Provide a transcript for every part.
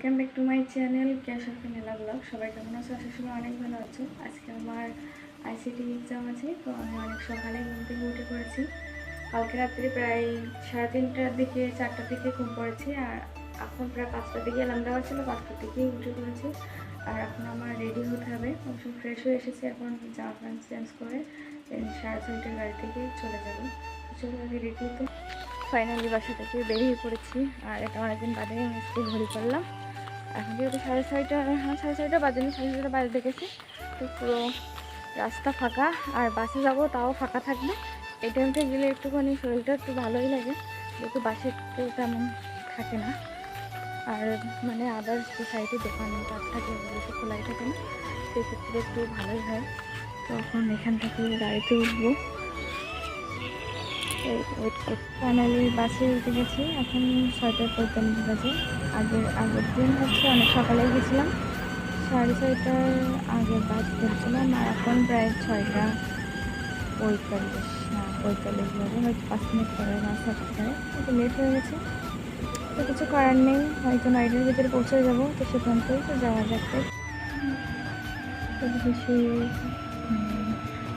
Welcome back to my channel ক্যাশার Nila blog. সবাই কেমন আছো? আসার সময় অনেক ভালো আছো। আজকে আমার আইসিটি এক্সাম আছে, তো আমি অনেক সকালে ঘুম থেকে উঠে পড়েছি। কালকে রাত্রে প্রায় 3:30টার দিকে 4টার দিকে ঘুম পড়েছি, আর এখন প্রায় 5টার দিকে অ্যালার্ম দেওয়া ছিল, 5টার দিকেই উঠে পড়েছি। আর এখন আমার রেডি হতে হবে, অবশ্য ফ্রেশ হয়ে এসেছি। এখন জামা প্যান্ট চেঞ্জ করে 6:30টার গাড়ি থেকে চলে যাবো। চলে আগে রেডি হতে। ফাইনালি বাসা থেকে বেরিয়ে পড়েছি, আর এটা অনেকদিন বাদে স্কুল ঘড়ি করলাম। এখন যেহেতু 6:30, 6:30 বাজেনি, 6:30 বাজে দেখেছি, তো পুরো রাস্তা ফাঁকা। আর বাসে যাবো তাও ফাঁকা থাকবে। এই টাইমটা গেলে একটুখানি শরীরটা একটু ভালোই লাগে, যেহেতু বাসে কেউ তেমন থাকে না। আর মানে আদার্স যে সাইডে দোকানটা থাকে ওগুলো তো খোলাই থাকে না, সেক্ষেত্রে একটু ভালোই হয়। তো এখন এখান থেকে গাড়িতে উঠবো। ফাইনালি বাসে উঠে গেছি। এখন 6:45 বাজে। আগের দিন হচ্ছে অনেক সকালে গেছিলাম, 6:30টার আগের বাস ধরছিলাম, আর এখন প্রায় 6:45, 45 বাজে। হয়তো 5 মিনিট পরে বাস থাকতে পারে, একটু লেট হয়ে গেছে, তো কিছু করার নেই। হয়তো 9টার ভিতরে পৌঁছে যাবো, তো সেখানটাই তো যাওয়া যাবে। বেশি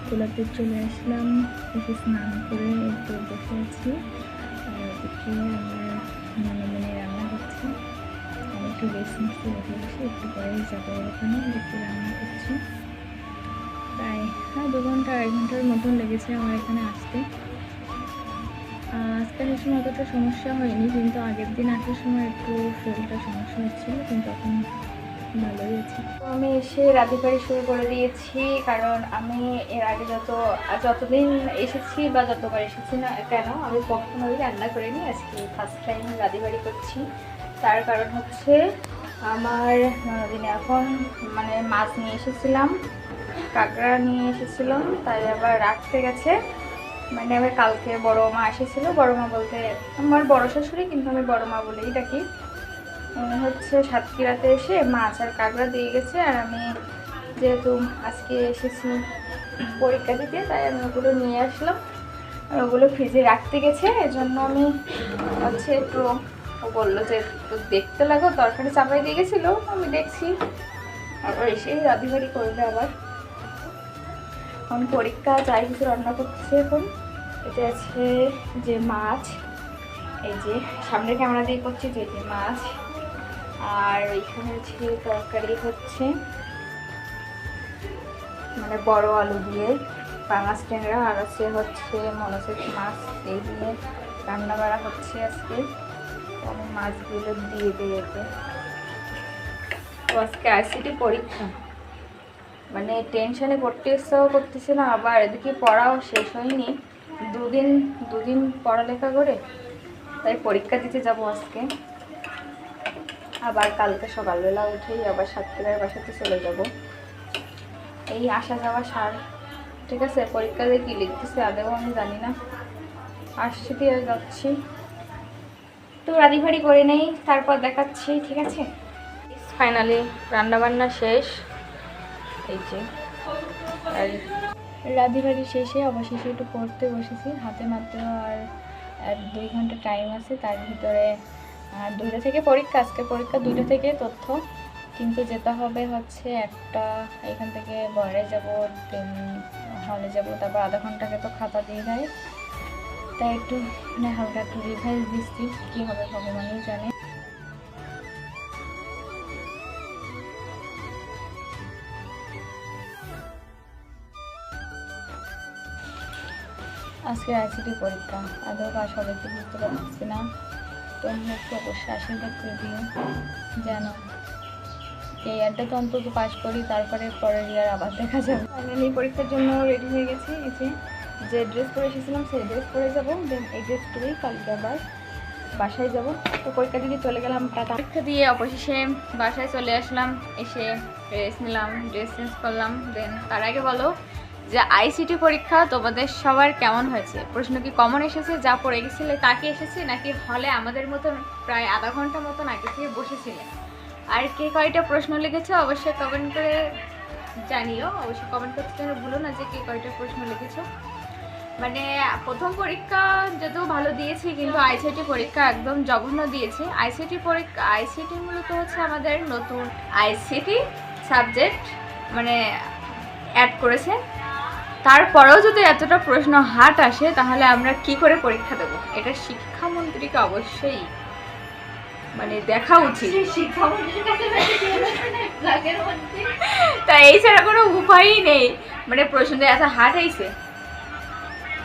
গোলাপে চলে আসলাম, এসে স্নান করে একটু বসে আছি। আর ওদিকে আমার মনে রান্না করছি। আমি একটু রেস্ট নিচ্ছি, বসে বসে একটু পরেই যাবো ওখানে। একটু রান্না করছি। প্রায় 2 ঘন্টা 2.5 ঘন্টার মতন লেগেছে আমার এখানে আসতে। আজকে আসার সময় অতটা সমস্যা হয়নি, কিন্তু আগের দিন আসার সময় একটু শরীরটা সমস্যা হচ্ছিলো, কিন্তু এখন ভালোই আছে। তো আমি এসে রাঁধুনি শুরু করে দিয়েছি, কারণ আমি এর আগে যতদিন এসেছি বা যতবার এসেছি না কেন, আমি কখনোই রান্না করিনি। আজকে ফার্স্ট টাইম রাঁধুনি করছি। তার কারণ হচ্ছে আমার দিনে এখন মানে মাছ নিয়ে এসেছিলাম, কাঁকড়া নিয়ে এসেছিলাম, তাই আবার রাখতে গেছে। মানে আবার কালকে বড় মা এসেছিলো। বড় মা বলতে আমার বড় শাশুড়ি, কিন্তু আমি বড় মা বলেই ডাকি। হচ্ছে সাতক্ষীরাতে এসে মাছ আর কাঁকড়া দিয়ে গেছে। আর আমি যেহেতু আজকে এসেছি পরীক্ষা দিতে, তাই আমি ওগুলো নিয়ে আসলাম, আর ওগুলো ফ্রিজে রাখতে গেছে। এজন্য আমি হচ্ছে একটু, ও বললো যে একটু দেখতে লাগো, তরকারি চাপাই দিয়ে গেছিলো, আমি দেখছি। আবার এসেই রাঁধুনি করবে আবার। এখন পরীক্ষা যাই কিছু রান্না করতেছে। এখন এটা আছে যে মাছ, এই যে সামনের ক্যামেরা দিয়ে করছি, যে মাছ। আর এখানে হচ্ছে তরকারি হচ্ছে মানে বড় আলু দিয়ে পাঙাশ ট্যাংরা, আর আছে হচ্ছে মনসের মাছ, এই দিয়ে রান্না করা হচ্ছে আজকে। তো আমি মাছগুলো দিয়ে দিই এতে। তো আজকে আইসিটি পরীক্ষা, মানে টেনশনে পড়তে ইচ্ছাও করতেছে না, আবার এদিকে পড়াও শেষ হয়নি। দুদিন পড়ালেখা করে তাই পরীক্ষা দিতে যাব আজকে। আবার কালকে সকালবেলা উঠেই আবার সাতক্ষীরার বাসাতে চলে যাব। এই আসা যাওয়া সার, ঠিক আছে। পরীক্ষা দিয়ে কী লিখতেছে আদেও আমি জানি না, আসছি দিয়ে যাচ্ছি। তো রাঁধুনি করে নেই, তারপর দেখাচ্ছি, ঠিক আছে। ফাইনালি রান্নাবান্না শেষ, এই যে। আর রাঁধুনি শেষে অবশেষে একটু পড়তে বসেছি। হাতে মাত্র আর 2 ঘন্টা টাইম আছে, তার ভিতরে 2টা থেকে পরীক্ষা। আজকে পরীক্ষা 2টা থেকে তথ্য, কিন্তু যেতে হবে হচ্ছে 1টা। এখান থেকে ঘরে যাব, দেন হলে যাব, তারপর আধা ঘন্টাকে তো খাতা দিয়ে দেয়, তাই একটু মানে হালকা একটু রিভাইজ দিচ্ছি। কী হবে ভগবানই জানে। আজকে আইসিটি পরীক্ষা, আদৌ পাস হবে কি বুঝতে পারছি না। তোমরা একটু অবশ্যই আশীর্বাদ করে দিও যেন এই ইয়ারটা তো অন্তত পাস করি, তারপরে পরের ইয়ার আবার দেখা যাবে। ফাইনালি পরীক্ষার জন্য রেডি হয়ে গেছি। যে ড্রেস পরে এসেছিলাম সেই ড্রেস পরে যাবো, দেন এই ড্রেস পরেই কালকে আবার বাসায় যাব। তো পরীক্ষা দিয়ে চলে গেলাম, টাটা। পরীক্ষা দিয়ে অবশেষে বাসায় চলে আসলাম। এসে ড্রেস নিলাম, ড্রেস চেঞ্জ করলাম। দেন তার আগে বলো যে আইসিটি পরীক্ষা তোমাদের সবার কেমন হয়েছে? প্রশ্ন কি কমন এসেছে? যা পড়ে গেছিলে তা কি এসেছে, নাকি হলে আমাদের মতন প্রায় আধা ঘন্টা মতন আগে থেকে বসেছিলে? আর কে কয়টা প্রশ্ন লিখেছো অবশ্যই কমেন্ট করে জানিও। অবশ্যই কমেন্ট করতে যেন ভুলো না যে কে কয়টা প্রশ্ন লিখেছো। মানে প্রথম পরীক্ষা যদিও ভালো দিয়েছি, কিন্তু আইসিটি পরীক্ষা একদম জঘন্য দিয়েছি। আইসিটি পরীক্ষা, আইসিটি মূলত হচ্ছে আমাদের নতুন আইসিটি সাবজেক্ট মানে অ্যাড করেছে। তারপরেও যদি এতটা প্রশ্ন হার্ড আসে তাহলে আমরা কি করে পরীক্ষা দেবো? এটা শিক্ষামন্ত্রীকে অবশ্যই মানে দেখা উচিত। তাই এই ছাড়া কোনো উপায়ই নেই। মানে প্রশ্নটা এত হার্ড হয়েছে,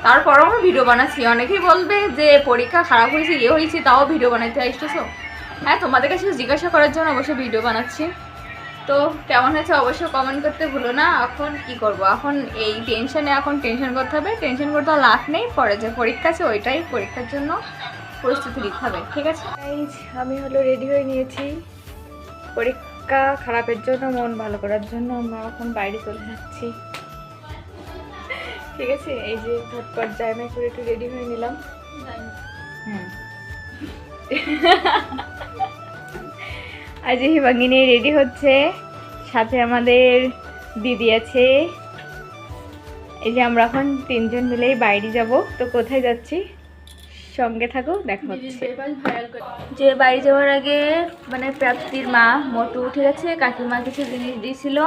তারপরও আমি ভিডিও বানাচ্ছি। অনেকেই বলবে যে পরীক্ষা খারাপ হয়েছে, ইয়ে হয়েছে, তাও ভিডিও বানাতে আসতেছো। হ্যাঁ, তোমাদের কাছে জিজ্ঞাসা করার জন্য অবশ্যই ভিডিও বানাচ্ছি। তো কেমন হয়েছে অবশ্যই কমেন্ট করতে ভুলো না। এখন কি করব, এখন এই টেনশনে এখন টেনশন করতে হবে, টেনশন করতে লাভ নেই। পরে যে পরীক্ষা আছে ওইটাই পরীক্ষার জন্য প্রস্তুতি নিতে হবে, ঠিক আছে? আমি হলো রেডি হয়ে নিয়েছি পরীক্ষা খারাপের জন্য, মন ভালো করার জন্য আমরা এখন বাইরে চলে যাচ্ছি, ঠিক আছে? এই যে ঝটপট জামা করে একটু রেডি হয়ে নিলাম। আজ হিমাঙ্গিনী রেডি হচ্ছে, সাথে আমাদের দিদি আছে। এই যে আমরা এখন 3 জন মিলেই বাইরে যাব। তো কোথায় যাচ্ছি সঙ্গে থাকো, দেখা হচ্ছে। যে বাড়ি যাওয়ার আগে মানে প্রাপ্তির মা মোটু, ঠিক আছে, কাকিমা কিছু জিনিস দিয়েছিল।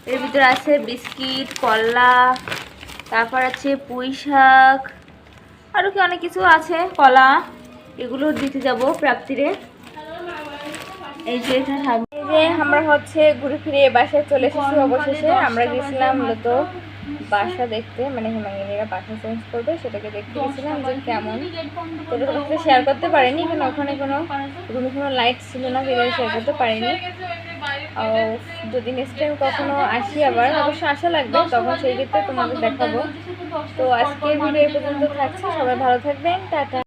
এর ভিতরে আছে বিস্কিট, কলা, তারপর আছে পুঁই শাক, আরও কি অনেক কিছু আছে, কলা, এগুলো দিতে যাব প্রাপ্তিরে। এই যে এখানে থাকবে। এই যে আমরা হচ্ছে ঘুরে ফিরে বাসায় চলে এসেছি অবশেষে। আমরা গেছিলাম মূলত বাসা দেখতে, মানে হিমাঙ্গিনীরা বাসা চেঞ্জ করবে সেটাকে দেখতে গেছিলাম যে কেমন। সেটা তোমার সাথে শেয়ার করতে পারিনি, কারণ ওখানে কোনো রুমে কোনো লাইট ছিল না, যেটা শেয়ার করতে পারিনি। যদি নেক্সট টাইম কখনো আসি আবার, অবশ্যই আশা লাগবে, তখন সেই ক্ষেত্রে তোমাদের দেখাবো। তো আজকের ভিডিও এই পর্যন্ত থাকছে। সবাই ভালো থাকবেন, টাটা।